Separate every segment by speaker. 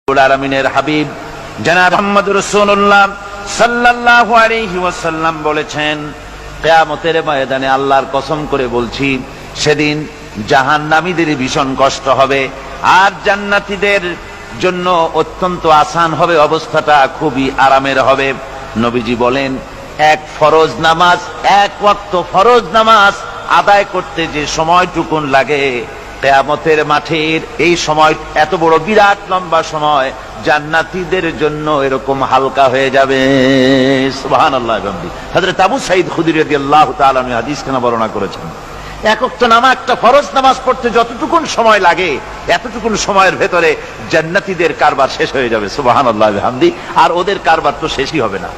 Speaker 1: আলামিনের হাবিব জনাব মুহাম্মদ রাসূলুল্লাহ সাল্লাল্লাহু আলাইহি ওয়াসাল্লাম বলেছেন, কিয়ামতের ময়দানে আল্লাহর কসম করে বলছি, সেদিন জাহান্নামীদের ভীষণ কষ্ট হবে আর জান্নাতীদের জন্য অত্যন্ত আসান হবে, অবস্থাটা খুবই আরামের হবে। নবীজি বলেন, এক ফরজ নামাজ, এক ওয়াক্ত ফরজ নামাজ আদায় করতে যে সময়টুকুন লাগে, কিয়ামতের মাঠের এই সময় এত বড় বিরাট লম্বা সময় জান্নাতীদের জন্য এরকম হালকা হয়ে যাবে। সুবহানাল্লাহ। হযরত আবু সাঈদ খুদরী রাদিয়াল্লাহু তাআলা আনহু হাদিস কেন বর্ণনা করেছেন, এক ওয়াক্ত নামাজ, একটা ফরজ নামাজ পড়তে যতটুকুন সময় লাগে এতটুকুন সময়ের ভেতরে জান্নাতীদের কারবার শেষ হয়ে যাবে। সুবহানাল্লাহ বিহামদি। আর ওদের কারবার তো শেষই হবে না।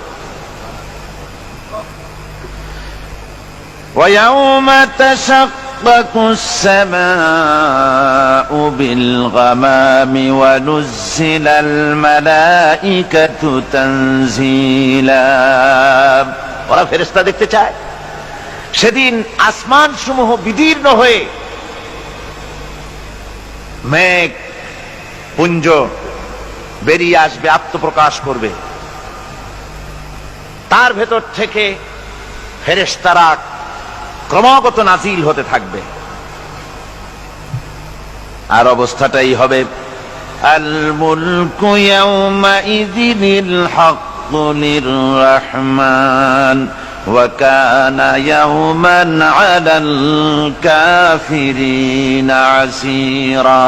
Speaker 1: وَيَوْمَ تَشَقَّقُ السَّمَاءُ بِالْغَمَامِ وَنُزِّلَ الْمَلَائِكَةُ تَنزِيلًا। ওরা ফেরেশতা দেখতে চায়। সেদিন আসমান সমূহ বিদীর্ণ হয়ে মেঘ পুঞ্জ বেরিয়ে আসবে, আত্মপ্রকাশ করবে। তার ভেতর থেকে ফেরেশতারা ক্রমাগত নাজিল হতে থাকবে। আর অবস্থাটাই হবে, আল মুলকু ইয়াউমাইযিনিল হাক্কু লির-রাহমান ওয়া কানা ইয়াওমান আলাল কাফিরিনা আসীরা।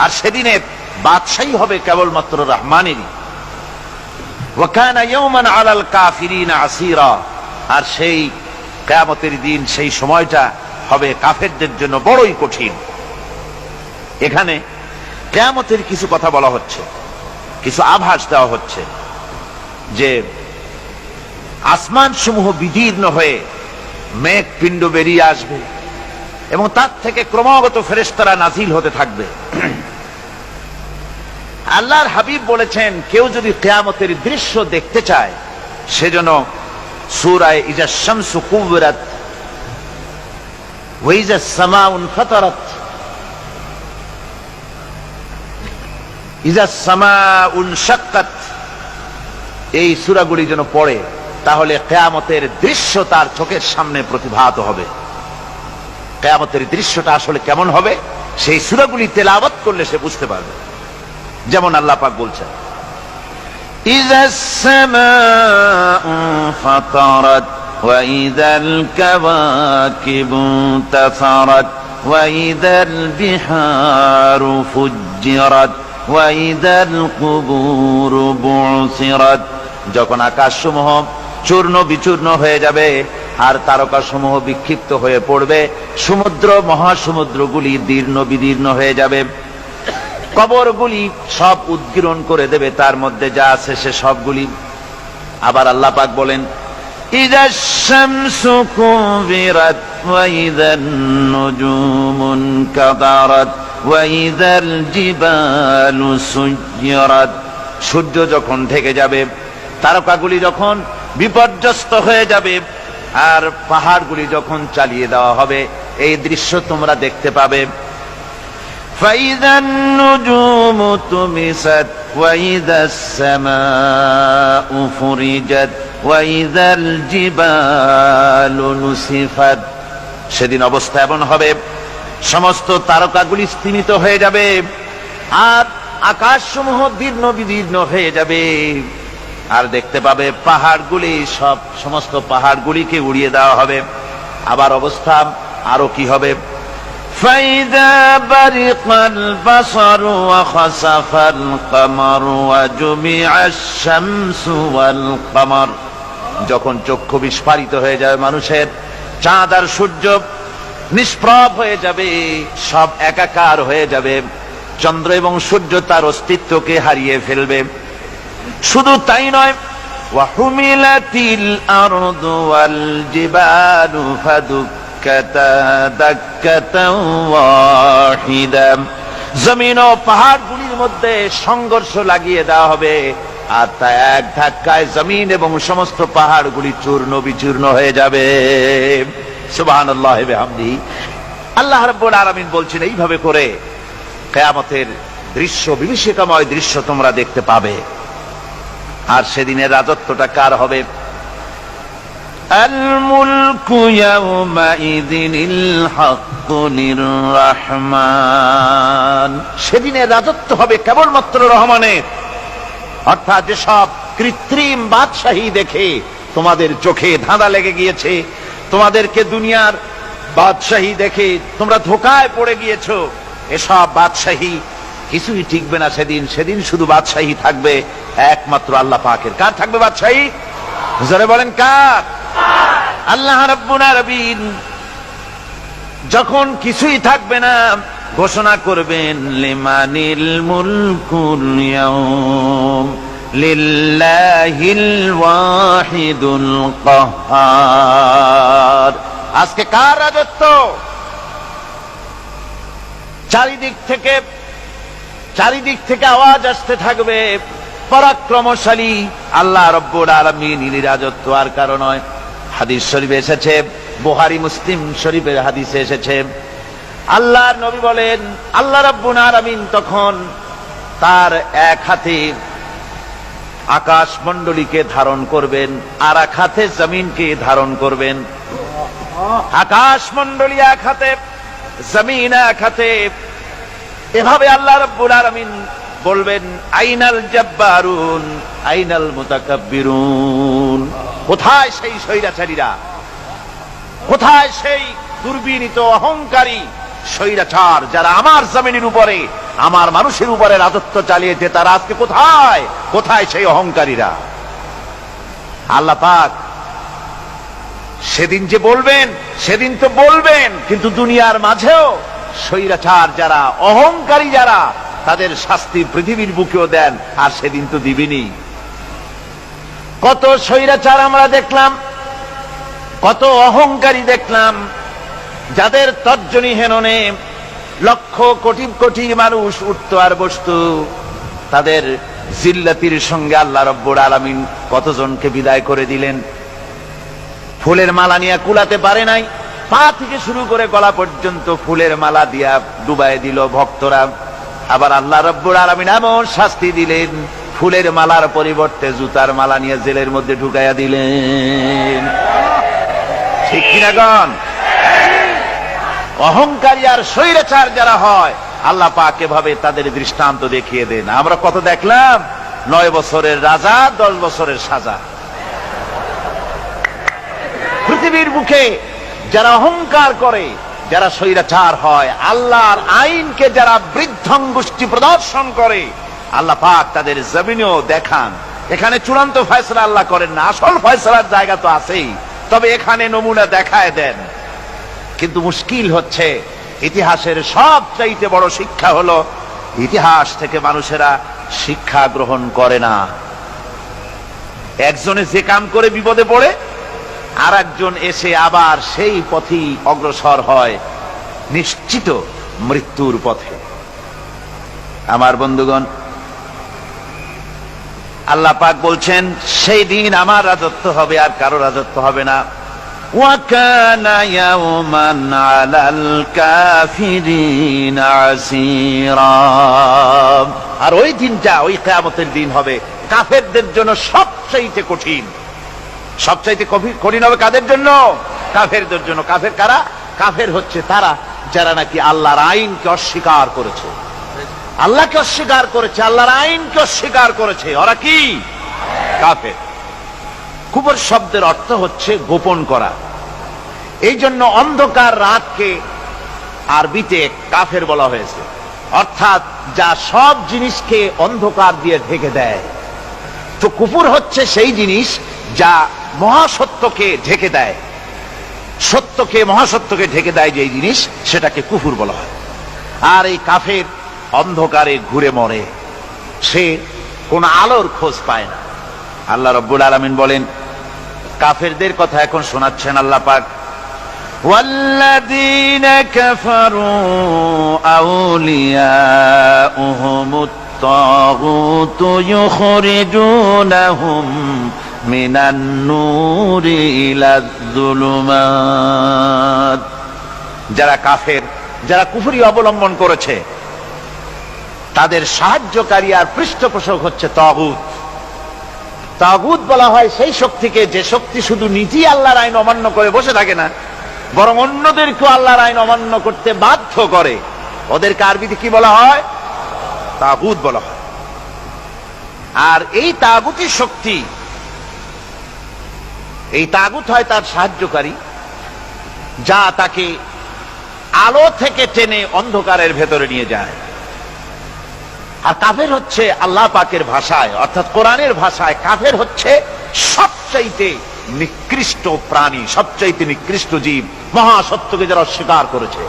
Speaker 1: আর সেদিনে বাদশাহী হবে কেবলমাত্র রহমানেরই। ওয়া কানা ইয়াওমান আলাল কাফিরিনা আসীরা। আর সেই কিয়ামতের দিন, সেই সময়টা হবে কাফেরদের জন্য বড়ই কঠিন। এখানে কিয়ামতের কিছু কথা বলা হচ্ছে, কিছু আভাস দেওয়া হচ্ছে যে আসমান সমূহ বিদীর্ণ হয়ে মেঘ পিণ্ড বেরিয়ে আসবে এবং তার থেকে ক্রমাগত ফেরেশতারা নাজিল হতে থাকবে। আল্লাহর হাবিব বলেছেন, কেউ যদি কিয়ামতের দৃশ্য দেখতে চায় সেজন্য সূরা ইজা শামসু কুবিরাত ওয়া ইজা সামাউ ফাতারাত, ইজা সামাউ শাক্কাত, এই সূরাগুলি যেন পড়ে, তাহলে কিয়ামতের দৃশ্য তার চোখের সামনে প্রতিভাত হবে। কিয়ামতের দৃশ্যটা আসলে কেমন হবে সেই সূরাগুলি তেলাওয়াত করলে সে বুঝতে পারবে। যেমন আল্লাহ পাক বলছেন, إذا السماء فطرت وإذا الكواكب انتثرت وإذا البحار فجرت وإذا القبور بعثرت। যখন আকাশসমূহ চূর্ণ বিচূর্ণ হয়ে যাবে আর তারকাসমূহ বিক্ষিপ্ত হয়ে পড়বে, সমুদ্র মহাসমুদ্রগুলি দীর্ণ বিদীর্ণ হয়ে যাবে, কবরগুলি সব উদ্গীরণ করে দেবে, তার মধ্যে যা আছে সে সবগুলি। আবার আল্লাহ পাক বলেন, ইযাশ শামসু কুবিরাত ওয়া ইযান নুজুমুন কাদারাত ওয়া ইযাল জিবালু সুয়্যিরাত। সূর্য যখন ঢেকে যাবে, তারকাগুলি যখন বিপর্যস্ত হয়ে যাবে আর পাহাড়গুলি যখন চালিয়ে দেওয়া হবে, এই দৃশ্য তোমরা দেখতে পাবে। فإذا النجوم طمست وإذا السماء فرجت وإذا الجبال نسفت। সেদিন অবস্থা এমন হবে, সমস্ত তারকাগুলি স্তিমিত হয়ে যাবে আর আকাশসমূহ দীর্ণ বিদীর্ণ হয়ে যাবে। আর দেখতে পাবে পাহাড়গুলি, সমস্ত পাহাড়গুলিকে উড়িয়ে দেওয়া হবে। আবার অবস্থা আরো কি হবে, فإذا برق البصر وخسف القمر وجمع الشمس والقمر। যখন চক্ষু বিস্ফারিত হয়ে যাবে মানুষের, চাঁদ আর সূর্য নিষ্প্রভ হয়ে যাবে, সব একাকার হয়ে যাবে, চন্দ্র এবং সূর্য তার অস্তিত্বকে হারিয়ে ফেলবে। শুধু তাই নয়, ওয়াহুমিলাতিল আরদু ওয়াল জিবালু জমিন ও পাহাড়গুলির মধ্যে সংঘর্ষ লাগিয়ে দেওয়া হবে আর তা এক ধাক্কায় জমিন এবং সমস্ত পাহাড়গুলি চূর্ণ বিচূর্ণ হয়ে যাবে। সুবহানাল্লাহ ওয়া বিহামদিহি। আল্লাহ রাব্বুল আলামিন বলছেন, এইভাবে করে কিয়ামতের দৃশ্য, বিভীষিকাময় দৃশ্য তোমরা দেখতে পাবে। আর সেদিনের রাজত্বটা কার হবে? আল মুলকু ইয়াউমাইযিনিল হাক্কু লির-রাহমান। সেদিনের রাজত্ব হবে কেবলমাত্র রহমানের। অর্থাৎ যেসব কৃত্রিম বাদশাহী দেখে তোমাদের চোখে ধাঁধা লেগে গিয়েছে, তোমাদেরকে দুনিয়ার বাদশাহী দেখে তোমরা ধোঁকায় পড়ে গিয়েছো, এসব বাদশাহী কিছুই টিকবে না সেদিন। সেদিন শুধু বাদশাহী থাকবে একমাত্র আল্লাহ পাকের। কার থাকবে বাদশাহী? জোরে বলেন কার? আল্লাহ রাব্বুল আলামিন যখন কিছুই থাকবে না ঘোষণা করবেন লিমানিল মুলকুল ইয়াউম লিল্লাহিল ওয়াহিদুল কাহ্হার। আজকে কার রাজত্ব? চারিদিক থেকে আওয়াজ আসতে থাকবে পরাক্রমশালী আল্লাহ রাব্বুল আলামিনের রাজত্ব। আর কারণ নয়, হাদিস শরীফে এসেছে, বুখারী মুসলিম শরীফের হাদিসে এসেছে, আল্লাহর নবী বলেন আল্লাহ রাব্বুল আলামিন তখন তার এক হাতে আকাশ মণ্ডলীকে ধারণ করবেন, আর এক হাতে জমিনকে ধারণ করবেন। আকাশ মণ্ডলী এক হাতে, জমিন এক হাতে। এভাবে আল্লাহ রাব্বুল আলামিন বলবেন আইনাল জাব্বারুন আইনাল মুতাকাব্বিরুন। কোথায় সেই স্বৈরাচারীরা? কোথায় সেই দুর্বিনীত অহংকারী স্বৈরাচার যারা আমার জমিনের উপরে, আমার মানুষের উপরে রাজত্ব চালিয়েছে? তারা আজকে কোথায়? কোথায় সেই অহংকারীরা? আল্লাহ পাক সেদিন যে বলবেন, সেদিন তো বলবেন, কিন্তু দুনিয়ার মাঝেও স্বৈরাচার যারা, অহংকারী যারা, তাদের শাস্তি পৃথিবীর বুকেও দেন। আর সেদিন তো দিবেনি। কত স্বৈরাচার আমরা দেখলাম, কত অহংকারী দেখলাম, যাদের তর্জনী হেননে লক্ষ কোটি কোটি মানুষ উঠত আর বসত। তাদের জিল্লাতির সঙ্গে আল্লাহ রাব্বুল আলামিন কতজনকে বিদায় করে দিলেন। ফুলের মালা নিয়ে কুলাতে পারে নাই, পা থেকে শুরু করে গলা পর্যন্ত ফুলের মালা দিয়া ডুবাই দিল ভক্তরা। আবার আল্লাহ রাব্বুল আলামিন এমন শাস্তি দিলেন, ফুলের মালার পরিবর্তে জুতার মালা নিয়ে জেলের মধ্যে ঢুকাইয়া দিলেন। ঠিক কিনা গণ? অহংকারী আর স্বৈরাচার যারা হয়, আল্লাহ পাক এভাবে তাদের দৃষ্টান্ত দেখিয়ে দেন। আমরা কত দেখলাম, 9 বছরের রাজা, 10 বছরের সাজা। পৃথিবীর বুকে যারা অহংকার করে, যারা স্বৈরাচার হয়, আল্লাহর আইনকে যারা বৃদ্ধঙ্গুষ্টি প্রদর্শন করে, আল্লাহ পাক তাদের জমিনেও দেখান। এখানে চূড়ান্ত ফয়সালা আল্লাহ করেন না, আসল ফয়সালার জায়গা তো আছেই, তবে এখানে নমুনা দেখায় দেন। কিন্তু মুশকিল হচ্ছে, ইতিহাসের সবচাইতে বড় শিক্ষা হলো ইতিহাস থেকে মানুষেরা শিক্ষা গ্রহণ করে না। একজনে যে কাম করে বিপদে পড়ে, আর একজন এসে আবার সেই পথেই অগ্রসর হয় নিশ্চিত মৃত্যুর পথে। আমার বন্ধুগণ, আল্লাহ পাক বলছেন সেই দিন আমার রাজত্ব হবে, আর কারো রাজত্ব হবে না। وَكَانَ يَوْمًا عَلَى الْكَافِرِينَ عَسِيرًا। আর ওই দিনটা, ওই কিয়ামতের দিন হবে কাফেরদের জন্য সবচাইতে কঠিন। সবচাইতে কঠিন হবে কাদের জন্য? কাফেরদের জন্য। কাফের কারা? কাফের হচ্ছে তারা যারা নাকি আল্লাহর আইনকে অস্বীকার করেছে, আল্লাহকে অস্বীকার করেছে, আল্লাহর আইনকে অস্বীকার করেছে। ওরা কি? কাফের। কুফর শব্দের অর্থ হচ্ছে গোপন করা। এই জন্য অন্ধকার রাতকে আরবিতে কাফের বলা হয়েছে, অর্থাৎ যা সব জিনিসকে অন্ধকার দিয়ে ঢেকে দেয়। তো কুফর হচ্ছে সেই জিনিস যা মহাসত্যকে ঢেকে দেয়, সত্যকে, মহাসত্যকে ঢেকে দেয় যেই জিনিস, সেটাকে কুফর বলা হয়। আর এই কাফের অন্ধকারে ঘুরে মরে, সে কোন আলোর খোঁজ পায় না। আল্লাহ রাব্বুল আলামিন বলেন, কাফেরদের কথা এখন শোনাচ্ছেন আল্লাহ পাক, ওয়াল্লাযীনা কাফারু আউলিয়াউহুমুত তাগুতু ইউখরিজুনাহুম মিনান নূরি ইলাজ যুলুমাত। যারা কাফের, যারা কুফরি অবলম্বন করেছে, তাদের সাহায্যকারী আর পৃষ্ঠপোষক হচ্ছে তাগুত। তাগুত বলা হয় সেই শক্তিকে যে শক্তি শুধু নিজেই আল্লাহর আইন অমান্য করে বসে থাকে না, বরং অন্যদেরকেও আল্লাহর আইন অমান্য করতে বাধ্য করে। ওদেরকে আরবিতে কি বলা হয়? তাগুত বলা হয়। আর এই তাগুতি শক্তি, এই তাগুত হয় তার সাহায্যকারী, যা তাকে আলো থেকে টেনে অন্ধকারের ভেতরে নিয়ে যায়। আর কাফের হচ্ছে আল্লাহ পাকের ভাষায় অর্থাৎ কোরআনের ভাষায় কাফের হচ্ছে সবচাইতে নিকৃষ্ট প্রাণী, সবচাইতে নিকৃষ্ট জীব। মহাসত্যকে যারা অস্বীকার করেছে,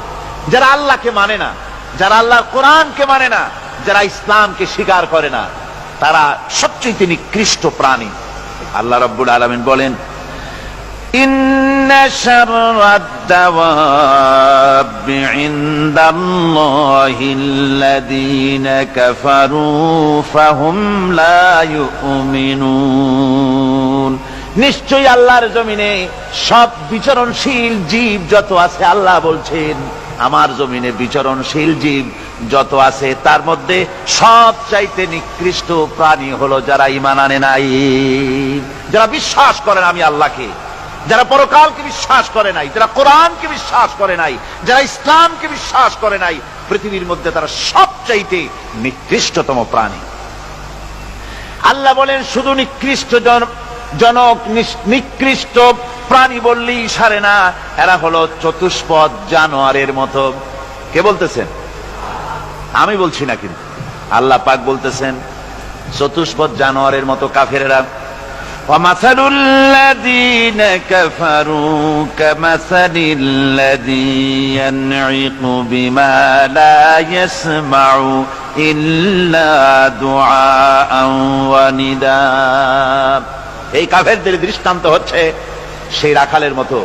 Speaker 1: যারা আল্লাহকে মানে না, যারা আল্লাহর কোরআনকে মানে না, যারা ইসলামকে স্বীকার করে না, তারা সবচাইতে নিকৃষ্ট প্রাণী। আল্লাহ রাব্বুল আলামিন বলেন, ইন্না শাররাদ দাওয়াবি ইনদাল্লাহিল্লাযীনা কাফারু ফাহুম লা ইউমিনুন। নিশ্চয়ই আল্লাহর জমিনে সব বিচরণশীল জীব যত আছে, আল্লাহ বলছেন আমার জমিনে বিচরণশীল জীব যত আছে তার মধ্যে সবচাইতে নিকৃষ্ট প্রাণী হলো যারা ঈমান আনে নাই, যারা বিশ্বাস করে না আমি আল্লাহকে, যারা পরকালকে বিশ্বাস করে নাই, যারা কোরআনকে বিশ্বাস করে নাই, যারা ইসলামকে বিশ্বাস করে নাই, পৃথিবীর মধ্যে তারা সবচাইতে নিকৃষ্টতম প্রাণী। আল্লাহ বলেন শুধু নিকৃষ্ট জনক নিকৃষ্ট প্রাণী বললেই সারে না, এরা হলো চতুষ্পদ জানোয়ারের মতো। কে বলতেছেন? আমি বলছি না, কিন্তু আল্লাহ পাক বলতেছেন চতুষ্পদ জানোয়ারের মতো কাফেরেরা। وَمَثَلُ الَّذِينَ كَفَرُوا كَمَثَلِ الَّذِي يَنْعِقُ بِمَا لَا يَسْمَعُ إِلَّا دُعَاءً وَنِدَاءً। এই কাফেরদের দৃষ্টান্ত হচ্ছে সেই রাখালের মতো,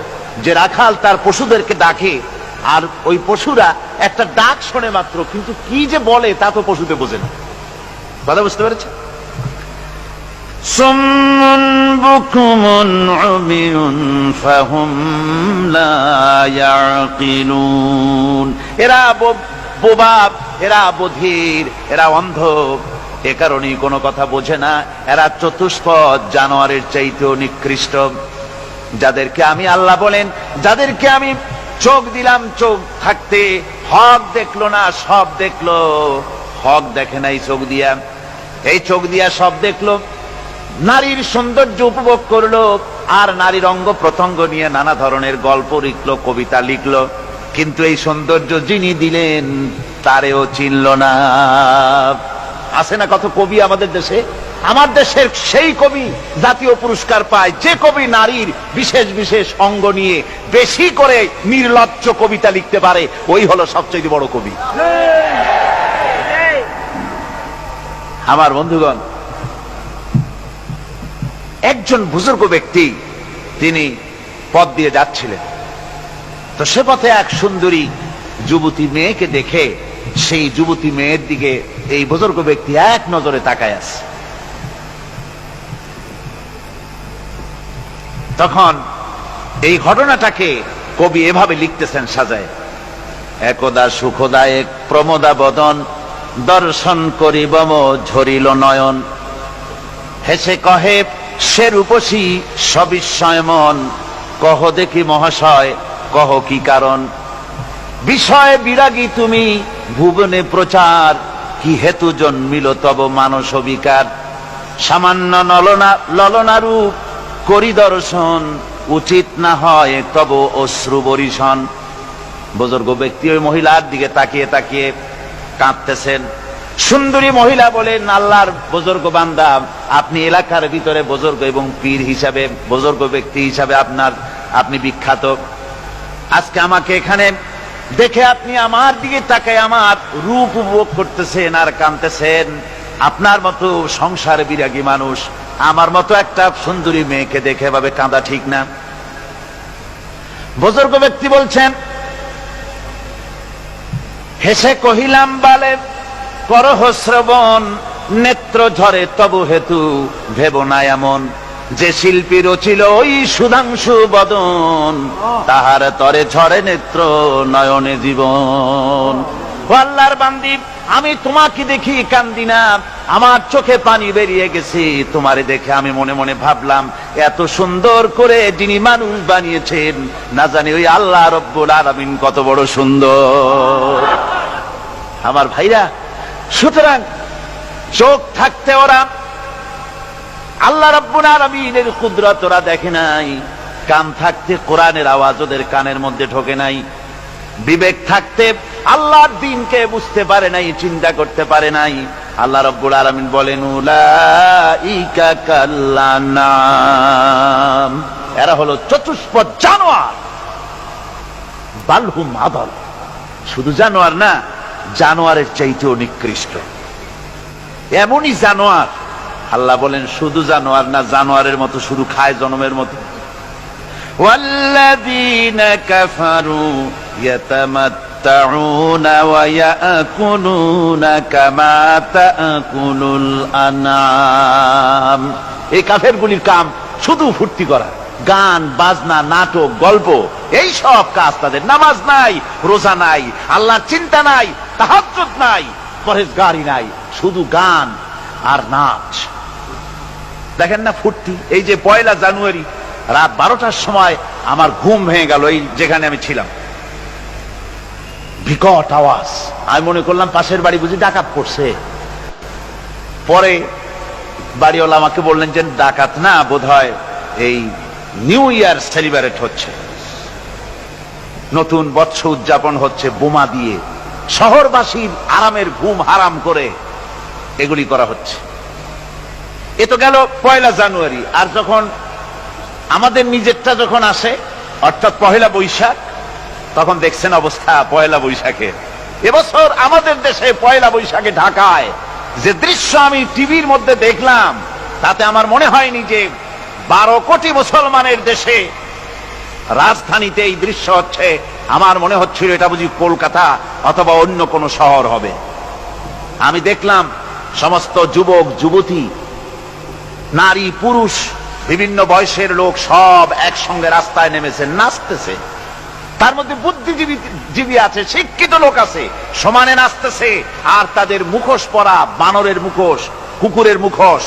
Speaker 1: যে রাখাল তার পশুদেরকে ডাকে, আর ওই পশুরা একটা ডাক শোনে মাত্র, কিন্তু কি যে বলে তা তো পশুতে বোঝে না। কথা বুঝতে পেরেছে? সুম্মুন বুকুমুন উমিয়ুন ফাহুম লা ইয়াকিলুন। এরা বোবা, এরা বধির, এরা অন্ধ, এ কারণেই কোনো কথা বোঝে না। এরা চতুষ্পদ জানোয়ারের চাইতেও নিকৃষ্ট। যাদেরকে আমি আল্লাহ বলেন, যাদেরকে আমি চোখ দিলাম, চোখ থাকতে হক দেখলো না, সব দেখলো। হক দেখে নাই চোখ দিয়া, এই চোখ দিয়া সব দেখলো। নারীর সৌন্দর্য উপভোগ করলো, আর নারীর অঙ্গ প্রত্যঙ্গ নিয়ে নানা ধরনের গল্প লিখলো, কবিতা লিখলো, কিন্তু এই সৌন্দর্য যিনি দিলেন তারেও চিনল না। আছে না কত কবি আমাদের দেশে? আমার দেশের সেই কবি জাতীয় পুরস্কার পায় যে কবি নারীর বিশেষ বিশেষ অঙ্গ নিয়ে বেশি করে নির্লজ্জ কবিতা লিখতে পারে, ওই হলো সবচেয়ে বড় কবি। আমার বন্ধুগণ, একজন বুজুর্গ ব্যক্তি তিনি পথ দিয়ে যাচ্ছিলেন, তো সে পথে এক সুন্দরী যুবতী মেয়েকে দেখে সেই যুবতী মেয়ের দিকে এই বুজুর্গ ব্যক্তি এক নজরে তাকায় আছে। তখন এই ঘটনাটাকে কবি এভাবে লিখতেছেন সাজায়, একদা সুখদায়ক প্রমোদা বদন দর্শন করিব ঝরিল নয়ন, হেসে কহে সে রূপসী সবিস্ময় মন, কহ দেখি মহাশয় কহ কি কারণ, বিষয় বিরাগী তুমি ভুবনে প্রচার, কি হেতু জন্মিল তব মানস বিকার, সামান্য ললনা রূপ করি দর্শন, উচিত না হয় তব অশ্রু বরিশন। বুজুর্গ ব্যক্তি ওই মহিলার দিকে তাকিয়ে তাকিয়ে কাঁদতেছেন। সুন্দরী মহিলা বলেন, আল্লাহর বুজুর্গ বান্দা, আপনি এলাকার ভিতরে বুজুর্গ এবং পীর হিসাবে, বুজুর্গ ব্যক্তি হিসাবে আপনি বিখ্যাত। আজকে আমাকে এখানে দেখে আপনি আমার দিকে তাকায় আমার রূপ উপভোগ করতেছেন আর কাঁদতেছেন। আপনার মতো সংসার বিরাগী মানুষ আমার মতো একটা সুন্দরী মেয়েকে দেখে এভাবে কাঁদা ঠিক না। বুজুর্গ ব্যক্তি বলছেন, হেসে কহিলাম বালে করহ শ্রবণ, নেত্র ঝরে তবু হেতু ভেব না এমন, যে শিল্পী রচিল ওই সুধাংশু বদন, তাহার তরে ঝরে নেত্র নয়নে জীবন। ও আল্লাহর বান্দি, আমি তোমাকে দেখি কান্দি না, আমার চোখে পানি বেরিয়ে গেছে। তোমারে দেখে আমি মনে মনে ভাবলাম, এত সুন্দর করে যিনি মানুষ বানিয়েছেন, না জানি ওই আল্লাহ রব্বুল আলামিন কত বড় সুন্দর। আমার ভাইরা, সুতরাং চোখ থাকতে ওরা আল্লাহ রাব্বুল আলামিনের কুদরত ওরা দেখে নাই, কান থাকতে কোরআনের আওয়াজ ওদের কানের মধ্যে ঢোকে নাই, বিবেক থাকতে আল্লাহর দ্বীনকে বুঝতে পারে নাই, চিন্তা করতে পারে নাই। আল্লাহ রাব্বুল আলামিন বলেন, উলাইকা কাল্লানাম, এরা হলো চতুষ্পদ জানোয়ার, বালহুম আদাল, শুধু জানোয়ার না, জানোয়ারের চাইতেও নিকৃষ্ট। এমনই জানোয়ার, আল্লাহ বলেন শুধু জানোয়ার না, জানোয়ারের মতো শুধু খায় জনমের মতো। ওয়াল্লাযীনা কাফারু ইয়াতামাত্তাউনা ওয়া ইয়াকুলুনা কামা তাকুলুল আনআম, এই কাফেরগুলির কাম শুধু ফুর্তি করা, গান বাজনা, নাটক, গল্প, এই সব কাজ তাদের। নামাজ নাই, রোজা নাই, আল্লাহর চিন্তা নাই, তাহাজ্জুদ নাই, পরহেজগারি নাই, শুধু গান আর নাচ। দেখেন না ফুর্তি। এই যে 1 জানুয়ারি রাত 12টার সময় আমার ঘুম ভেঙে গেল, এই যেখানে আমি ছিলাম, বিকট আওয়াজ। আমি মনে করলাম পাশের বাড়ি বুঝি ডাকাত পড়ছে। পরে বাড়িওয়ালা আমাকে বললেন যে ডাকাত না, বোধহয় এই নিউ ইয়ার সেলিব্রেট হচ্ছে, নতুন বৎসর উদযাপন হচ্ছে, বোমা দিয়ে শহরবাসীর আরামের ঘুম হারাম করে এগুলি করা হচ্ছে। এ তো গেল 1 জানুয়ারি। আর যখন আমাদের নিজেরটা যখন আসে, অর্থাৎ 1 বৈশাখ, তখন দেখছেন অবস্থা 1 বৈশাখে। এবছর আমাদের দেশে 1 বৈশাখে ঢাকায় যে দৃশ্য আমি টিভির মধ্যে দেখলাম, তাতে আমার মনে হয়নি যে 12 কোটি মুসলমানের দেশে রাজধানীতে এই দৃশ্য হচ্ছে। আমার মনে হচ্ছিল এটা বুঝি কলকাতা অথবা অন্য কোন শহর হবে। আমি দেখলাম সমস্ত যুবক যুবতী, নারী পুরুষ, বিভিন্ন বয়সের লোক সব একসঙ্গে রাস্তায় নেমেছে, নাচতেছে। তার মধ্যে বুদ্ধিজীবী আছে, শিক্ষিত লোক আছে, সমানে নাচতেছে। আর তাদের মুখোশ পরা, বানরের মুখোশ, কুকুরের মুখোশ,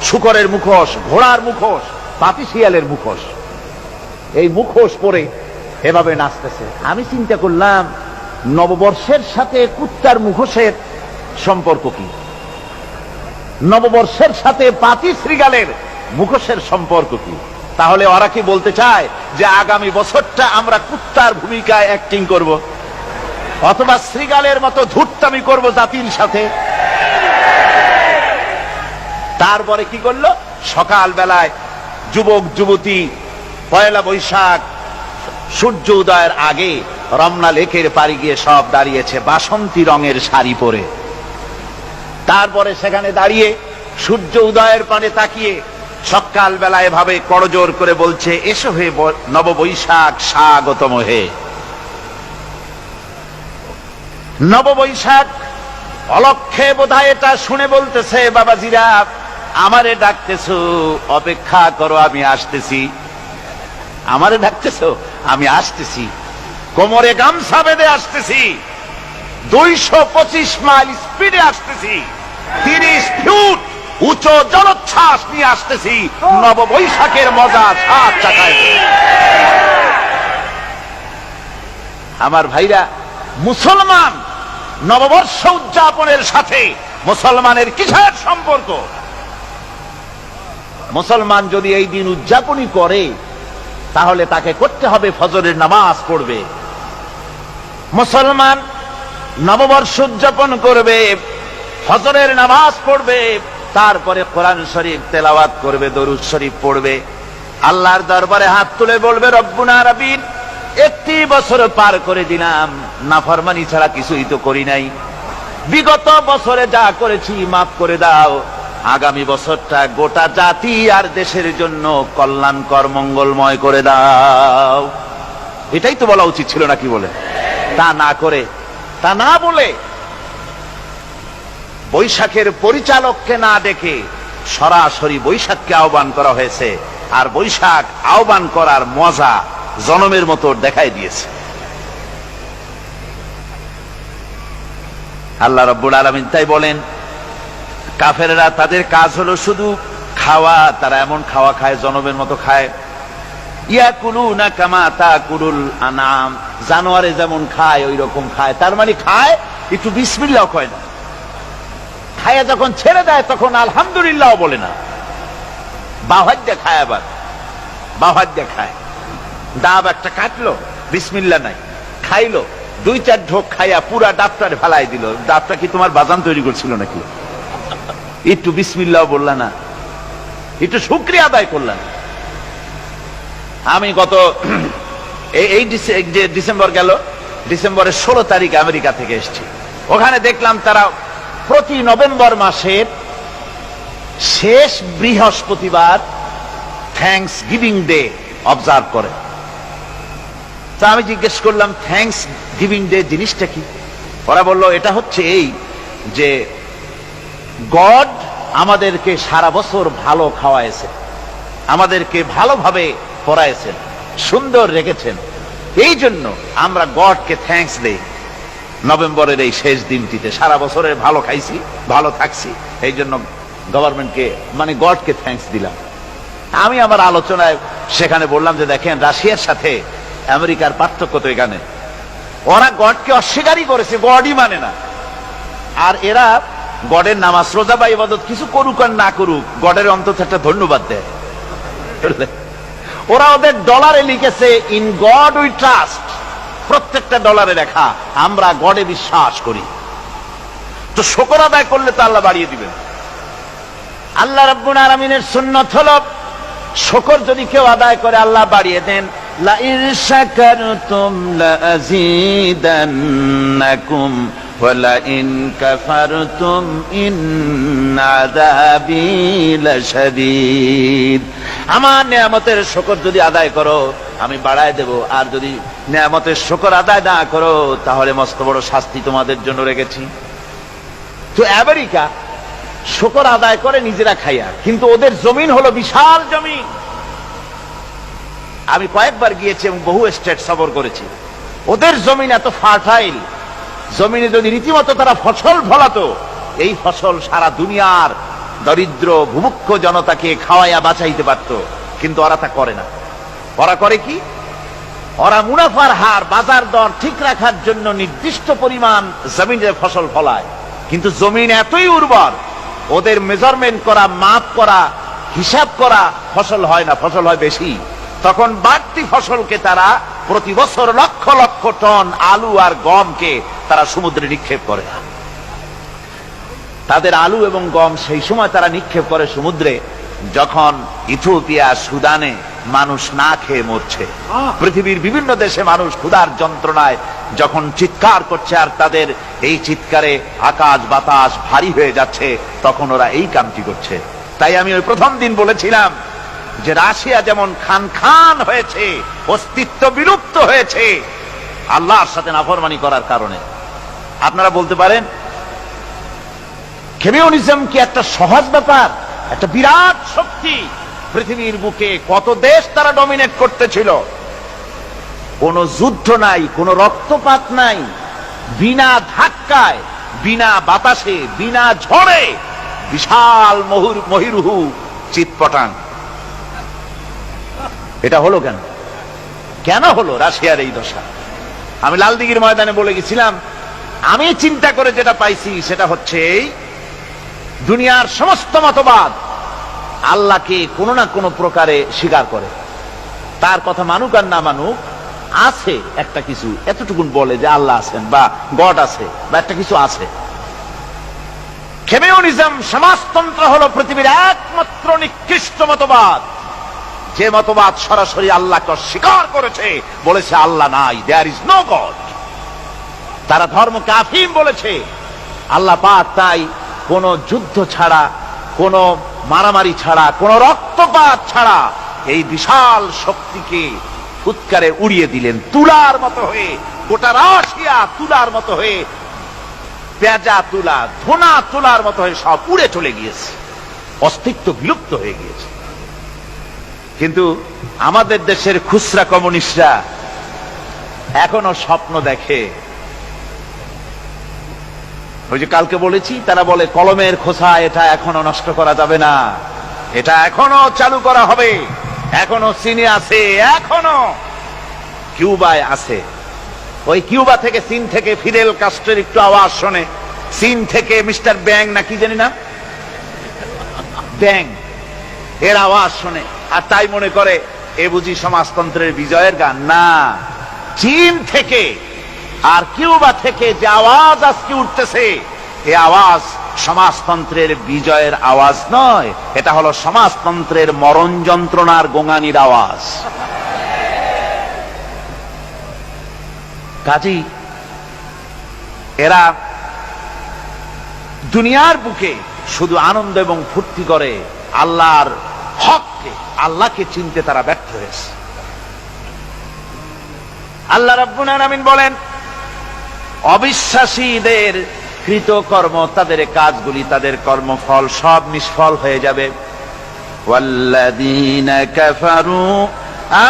Speaker 1: শূকরের মুখোশ, ঘোড়ার মুখোশ, পাপী শিয়ালের মুখোশ, এই মুখোশ পরে এভাবে নাচতেছে। আমি চিন্তা করলাম, নববর্ষের সাথে কুত্তার মুখোশের সম্পর্ক কি? নববর্ষের সাথে পাতি শ্রীগালের মুখোশের সম্পর্ক কি? তাহলে ওরা কি বলতে চায় যে আগামী বছরটা আমরা কুত্তার ভূমিকায় অ্যাক্টিং করব, অথবা শ্রীগালের মতো ধূর্তামি করব জাতির সাথে? তারপরে কি করলো? সকাল বেলায় যুবক যুবতী 1 বৈশাখ সূর্য উদয়ের আগে রমনা লেকের পাড়ি গিয়ে সব দাঁড়িয়েছে বাসন্তী রঙের শাড়ি পরে। তারপরে সেখানে দাঁড়িয়ে সূর্য উদয়ের পানে তাকিয়ে সকাল বেলায় ভাবে করজোর করে বলছে, এসো হে নববৈশাখ স্বাগতম হে। নববৈশাখ অলক্ষে বোধহয় এটা শুনে বলতেছে, বাবাজিরা আমারে ডাকতেছো, অপেক্ষা করো, আমি আসতেছি। আমারে ডাকতেছো, আমি আসতেছি, কোমরে গামছা বেঁধে আসতেছি, 225 মাইল স্পিডে আসতেছি, 30 ফুট উঁচু জলোচ্ছ্বাস নিয়ে আসতেছি, নববৈশাখের মজা সাত চাকায়। আমার ভাইরা, মুসলমান নববর্ষ উদযাপনের সাথে মুসলমানের কিসের সম্পর্ক? মুসলমান যদি এই দিন উদযাপনই করে, তাহলে তাকে করতে হবে ফজরের নামাজ পড়বে। মুসলমান নববর্ষ উদযাপন করবে, ফজরের নামাজ পড়বে, তারপরে কোরআন শরীফ তেলাওয়াত করবে, দরুদ শরীফ পড়বে, আল্লাহর দরবারে হাত তুলে বলবে, রব্বুনা রাব্বিন, 1 বছর পার করে দিলাম, নাফরমানি ছাড়া কিছুই তো করি নাই, বিগত বছরে যা করেছি মাফ করে দাও, আগামী বছরটা গোটা জাতি আর দেশের জন্য কল্যাণকর মঙ্গলময় করে দাও। এটাই তো বলা উচিত ছিল নাকি বলে? তা না করে, তা না বলে, বৈশাখের পরিচালককে না ডেকে সরাসরি বৈশাখকে আহ্বান করা হয়েছে। আর বৈশাখ আহ্বান করার মজা জনমের মতো দেখাই দিয়েছে। আল্লাহ রাব্বুল আলামিন তাই বলেন, কাফেররা তাদের কাজ হলো শুধু খাওয়া, তারা এমন খাওয়া খায় জনমের মতো খায়। ইয়াকুলুনা কামা তাকুলুল আনাম, জানোয়ারে যেমন খায় ওই রকম খায়। তার মানে খায়, একটু বিসমিল্লাহ কয় না, খায়া যখন ছেড়ে দেয় তখন আলহামদুলিল্লাহ বলে না, বাহাত দিয়ে খায়, আবার বাহাত দিয়ে খায়। ডাব একটা কাটলো, বিসমিল্লাহ নাই, খাইলো, 2-4 ঢোক খাইয়া পুরা ডাবটার ফেলাই দিল। ডাবটা কি তোমার বাজান তৈরি করছিল নাকি? একটু বিসমিল্লাহ বললা না, একটু শুকরিয়া আদায় করলাম। আমি গত এই যে ডিসেম্বর গেল, ডিসেম্বরের 16 তারিখ আমেরিকা থেকে এসেছি। ওখানে দেখলাম তারা প্রতি নভেম্বর মাসের শেষ বৃহস্পতিবার থ্যাঙ্কস গিভিং ডে অবজার্ভ করে। তা আমি জিজ্ঞেস করলাম, থ্যাঙ্কস গিভিং ডে জিনিসটা কি? ওরা বলল, এটা হচ্ছে এই যে গড আমাদেরকে সারা বছর ভালো খাওয়াইছে, আমাদেরকে ভালোভাবে পড়াইছেন, সুন্দর রেখেছেন, এই জন্য আমরা গডকে থ্যাঙ্কস দেই নভেম্বরের এই শেষ দিনটিতে। সারা বছরের ভালো খাইছি, ভালো থাকছি, এই জন্য গভর্নমেন্টকে মানে গডকে থ্যাঙ্কস দিলাম। আমি আমার আলোচনায় সেখানে বললাম যে দেখেন, রাশিয়ার সাথে আমেরিকার পার্থক্য তো এখানে, ওরা গডকে অস্বীকারই করেছে, গডই মানে না। আর এরা গডের নামাজ রোজা বা ইবাদত কিছু করুক আর না করুক, গডের অন্তত একটা ধন্যবাদ দেয়। ওরা ওদের ডলারে লিখেছে, ইন গড উই ট্রাস্ট, প্রত্যেকটা ডলারে লেখা আমরা গডে বিশ্বাস করি। তো শুকর আদায় করলে তো আল্লাহ বাড়িয়ে দিবেন। আল্লাহ রাব্বুল আলামিনের সুন্নাত হলো, শুকর যদি কেউ আদায় করে আল্লাহ বাড়িয়ে দেন। লা ইন শাকারতুম লা আযীদান্নাকুম ওয়া লা ইন কাফারতুম ইন্না আযাবী লাশাদীদ। আমার নিয়ামতের শুকর যদি আদায় করো আমি বাড়ায় দেব, আর যদি নিয়ামতের শুকর আদায় না করো তাহলে মস্ত বড় শাস্তি তোমাদের জন্য রেখেছি। তো আমেরিকা শুকর আদায় করে নিজেরা খাইয়া, কিন্তু ওদের জমিন হলো বিশাল জমিন। আমি কয়েকবার গিয়েছি এবং বহু স্টেট সফর করেছি। ওদের জমিন এত ফার্টাইল, জমিনে যদি রীতিমতো তারা ফসল ফলাতো, এই ফসল সারা দুনিয়ার দরিদ্র ভূমুক্ষ জনতাকে খাওয়াইয়া বাঁচাইতে পারত। কিন্তু ওরা তা করে না। ওরা করে কি? ওরা মুনাফার হার, বাজার দর ঠিক রাখার জন্য নির্দিষ্ট পরিমাণ জমিনে ফসল ফলায়, কিন্তু জমিন এতই উর্বর, ওদের মেজারমেন্ট করা, মাপ করা, হিসাব করা ফসল হয় না, ফসল হয় বেশি। তখন বাড়তি ফসলকে তারা প্রতি বছর লক্ষ লক্ষ টন আলু আর গমকে তারা সমুদ্রে নিক্ষেপ করে। তাদের আলু এবং গম সেই সময় তারা নিক্ষেপ করে সমুদ্রে যখন ইথিওপিয়া, সুদানে মানুষ না খেয়ে মরছে। পৃথিবীর বিভিন্ন দেশে মানুষ ক্ষুধার যন্ত্রণায় যখন চিৎকার করছে, আর তাদের এই চিৎকারে আকাশ বাতাস ভারী হয়ে যাচ্ছে, তখন ওরা এই কামটি করছে। তাই আমি ওই প্রথম দিন বলেছিলাম যে রাশিয়া যেমন খান খান হয়েছে, অস্তিত্ব বিলুপ্ত হয়েছে আল্লাহর সাথে নাফরমানি করার কারণে। আপনারা বলতে পারেন কমিউনিজম কি একটা সহজ ব্যাপার? একটা বিরাট শক্তি, পৃথিবীর বুকে কত দেশ তারা ডমিনেট করতেছিল। কোন যুদ্ধ নাই, কোন রক্তপাত নাই, বিনা ধাক্কায়, বিনা বাতাসে, বিনা ঝড়ে বিশাল মহিরুহু চিৎপটাং। এটা হলো কেন? কেন হলো রাশিয়ার এই দশা? আমি লালদিঘির ময়দানে বলে গেছিলাম, আমি চিন্তা করে যেটা পাইছি সেটা হচ্ছে দুনিয়ার সমস্ত মতবাদ আল্লাহকে কোনো না কোনো প্রকারে স্বীকার করে। তার কথা মানুক আর না মানুক, আছে একটা কিছু, এতটুকুন বলে যে আল্লাহ আছেন বা গড আছে বা একটা কিছু আছে। কমিউনিজম, সমাজতন্ত্র হলো পৃথিবীর একমাত্র নিকৃষ্ট মতবাদ, যে মতবাদ সরাসরি আল্লাহকে স্বীকার করেছে, বলেছে আল্লাহ নাই, দেয়ার ইজ নো গড। তারা ধর্মকে আফিম বলেছে। আল্লাহ পাক তাই কোন যুদ্ধ ছাড়া, কোন মারামারি ছাড়া, কোন রক্তপাত ছাড়া এই বিশাল শক্তিকে ফুৎকারে উড়িয়ে দিলেন, তুলার মতো হয়ে। গোটা রাশিয়া তুলার মতো হয়ে, পেঁজা তুলা, ধোনা তুলার মতো হয়ে সব উড়ে চলে গিয়েছে, অস্তিত্ব বিলুপ্ত হয়ে গিয়েছে। কিন্তু আমাদের দেশের খুচরা কমিউনিস্টরা এখনো স্বপ্ন দেখে ওই যে কালকে বলেছি, তারা বলে কলমের খোসা এটা এখনো নষ্ট করা যাবে না, এটা এখনো চালু করা হবে, এখনো চীনে আছে, এখনো কিউবায় আছে। ওই কিউবা থেকে, চীন থেকে ফিদেল কাস্ট্রোর একটু আওয়াজ শোনে, চীন থেকে মিস্টার ব্যাং না কি জানি না, ব্যাং, এর আওয়াজ শোনে, আর তাই মনে করে এ বুঝি সমাজতন্ত্রের বিজয়ের গান। না, চীন থেকে আর কিউবা থেকে যে আওয়াজ আজকে উঠতেছে, এ আওয়াজ সমাজতন্ত্রের বিজয়ের আওয়াজ নয়, এটা হলো সমাজতন্ত্রের মরণ যন্ত্রণার গোঙানির আওয়াজ। কাজী এরা দুনিয়ার বুকে শুধু আনন্দ এবং ফুর্তি করে, আল্লাহর হককে, আল্লাহকে চিনতে তারা ব্যর্থ হয়েছে। আল্লাহ রাব্বুল আলামিন বলেন, অবিশ্বাসীদের কৃতকর্ম, তাদের কাজগুলি, তাদের কর্মফল সব নিষ্ফল হয়ে যাবে। ওয়াল্লাযীনা কাফারু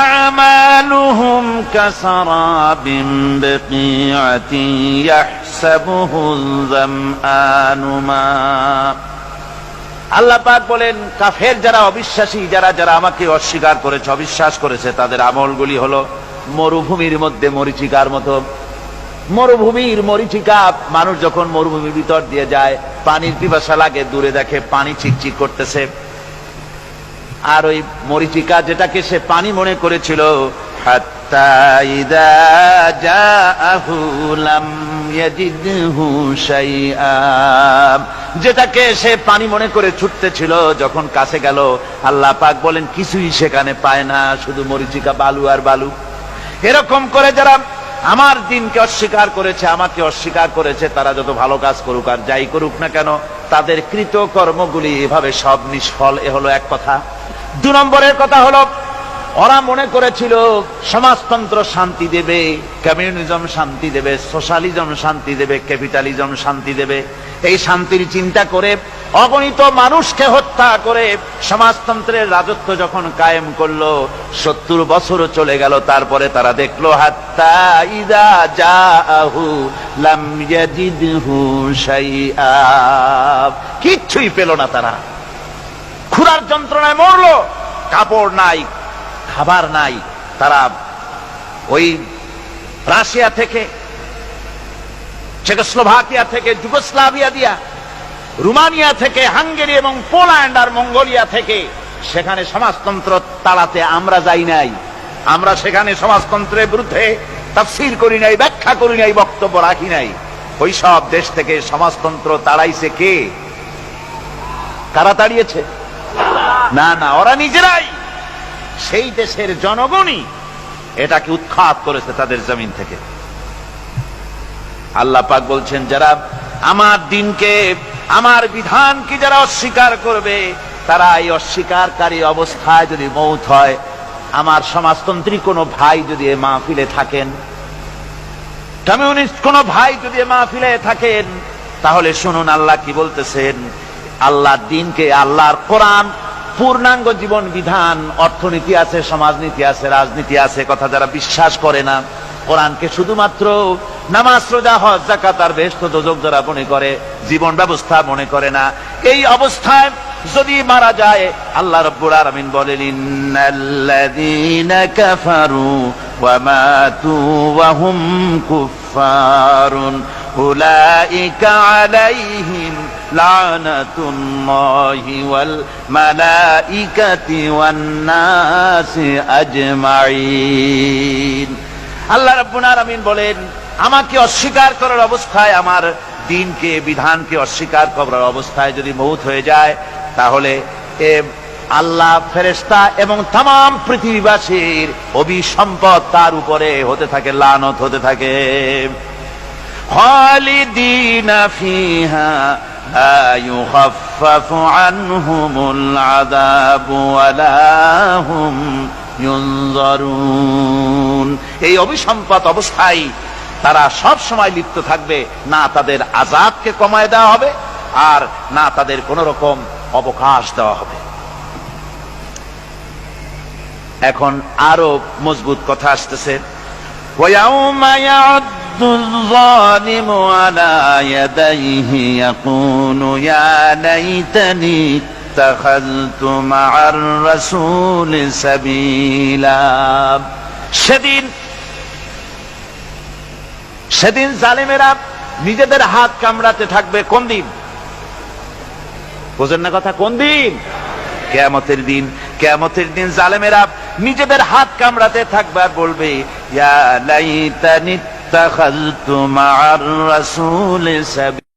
Speaker 1: আ'মালুহুম কাসারাবিন বিকিআতিন ইয়াহসাবুহুল যামআনু মা। আল্লাহ পাক বলেন, কাফের যারা, অবিশ্বাসী যারা, যারা আমাকে অস্বীকার করেছে, অবিশ্বাস করেছে, তাদের আমলগুলি হলো মরুভূমির মধ্যে মরীচিকার মতো। মরুভূমির মরীচিকা, মানুষ যখন মরুভূমির ভিতর দিয়ে যায়, পানির পিপাসা লাগে, দূরে দেখে পানি চিকচিক করতেছে, আর ওই মরীচিকা যেটাকে সে পানি মনে করেছিল, হাত্তা ইযা জাআহু লাম ইয়াজিদহু শাইআ, যেটাকে সে পানি মনে করে ছুটতেছিল, যখন কাছে গেল, আল্লাহ পাক বলেন কিছুই সেখানে পায় না, শুধু মরীচিকা, বালু আর বালু। এরকম করে যারা আমার দিনকে অস্বীকার করেছে, আমাকে অস্বীকার করেছে, তারা যত ভালো কাজ করুক আর যাই করুক না কেন, তাদের কৃত কর্মগুলি এভাবে সব নিষ্ফল। এ হলো এক কথা। 2 নম্বরের কথা হলো, ওরা মনে করেছিল সমাজতন্ত্র শান্তি দেবে, কমিউনিজম শান্তি দেবে, সোশ্যালিজম শান্তি দেবে, ক্যাপিটালিজম শান্তি দেবে। এই শান্তির চিন্তা করে অগণিত মানুষকে হত্যা করে সমাজতন্ত্রের রাজত্ব যখন কায়েম করলো, 70 বছর চলে গেল, তারপরে তারা দেখলো হাত্তা ইযা জাআহু লাম ইয়াজিদহু শাইআ, কিচ্ছুই পেল না। তারা ক্ষুধার যন্ত্রণায় মরলো, কাপড় নাই, খাবার নাই। তারা ওই রাশিয়া থেকে, চেকোস্লোভাকিয়া থেকে, যুগোস্লাভিয়া দিয়া, রোমানিয়া থেকে, হাঙ্গেরি এবং পোল্যান্ড আর মঙ্গোলিয়া থেকে, সেখানে সমাজতন্ত্র তাড়াতে আমরা যাই নাই। আমরা সেখানে সমাজতন্ত্রের বিরুদ্ধে তাফসীর করি নাই, ব্যাখ্যা করি নাই, বক্তব্য রাখি নাই। ওই সব দেশ থেকে সমাজতন্ত্র তাড়াইছে কে? কারা তাড়িয়েছে? না না, ওরা নিজেরাই, সেই দেশের জনগণই এটাকে উৎখাত করেছে তাদের জমিন থেকে। আল্লাহ পাক বলছেন, যারা আমার দিনকে, আমার বিধানকে যারা অস্বীকার করবে, তারা এই অস্বীকারী অবস্থায় যদি মৌত হয়, আমার সমাজতন্ত্রী কোনো ভাই যদি এ মাহফিলে থাকেন, কমিউনিস্ট কোনো ভাই যদি এ মাহফিলে থাকেন, তাহলে শুনুন আল্লাহ কি বলতেছেন। আল্লাহর দিনকে, আল্লাহর কোরআন, পূর্ণাঙ্গ জীবন বিধান, অর্থনীতি আছে, সমাজনীতি আছে, রাজনীতি আছে, কথা যারা বিশ্বাস করে না, কোরআনকে শুধুমাত্র নামাজ, রোজা, হজ, যাকাত আর বেহেশত দোজখ যারা মনে করে, জীবন ব্যবস্থা মনে করে না, এই অবস্থায় যদি মারা যায়, আল্লাহ রাব্বুল আলামিন বলেন, ইন্নাল্লাযীনা কাফারু ওয়া মাতু ওয়া হুম কুফফারুন উলাইকা আলাইহিম লানাতুল্লাহি ওয়াল মালাইকাতি ওয়ান নাসি আজমাইন। আল্লাহ রাব্বুল আলামিন বলেন, আমাকে অস্বীকার করার অবস্থায়, আমার দিনকে, বিধানকে অস্বীকার করার অবস্থায় যদি মৌত হয়ে যায়, তাহলে আল্লাহ, ফেরেশতা এবং তামাম পৃথিবীবাসীর অভিসম্পদ তার উপরে হতে থাকে, লানত হতে থাকে। খালিদিনা ফিহা লা ইউখাফফাফু আনহুমুল আযাবু ওয়া লা হুম ইউনজারুন। এই অভিসম্পদ অবস্থায় তারা সব সময় লিপ্ত থাকবে, না তাদের আযাবকে কমায় দেওয়া হবে, আর না তাদের কোন রকম অবকাশ দেওয়া হবে। এখন আরো মজবুত কথা আসতেছে, ওয়ায়াউমা ইয়াউদ্দু الظالم على يديه يقول يا ليتني اتخذت مع الرسول سبيلا। সেদিন জালেমেরা নিজেদের হাত কামড়াতে থাকবে। কোন দিন? বোঝেন না কথা? কোন দিন? কিয়ামতের দিন। কিয়ামতের দিন জালেমেরা নিজেদের হাত কামড়াতে থাকবে আর বলবে ইয়া লাইতানি ইত্তাখাযতু মা'আর রাসূলি সাবিলা।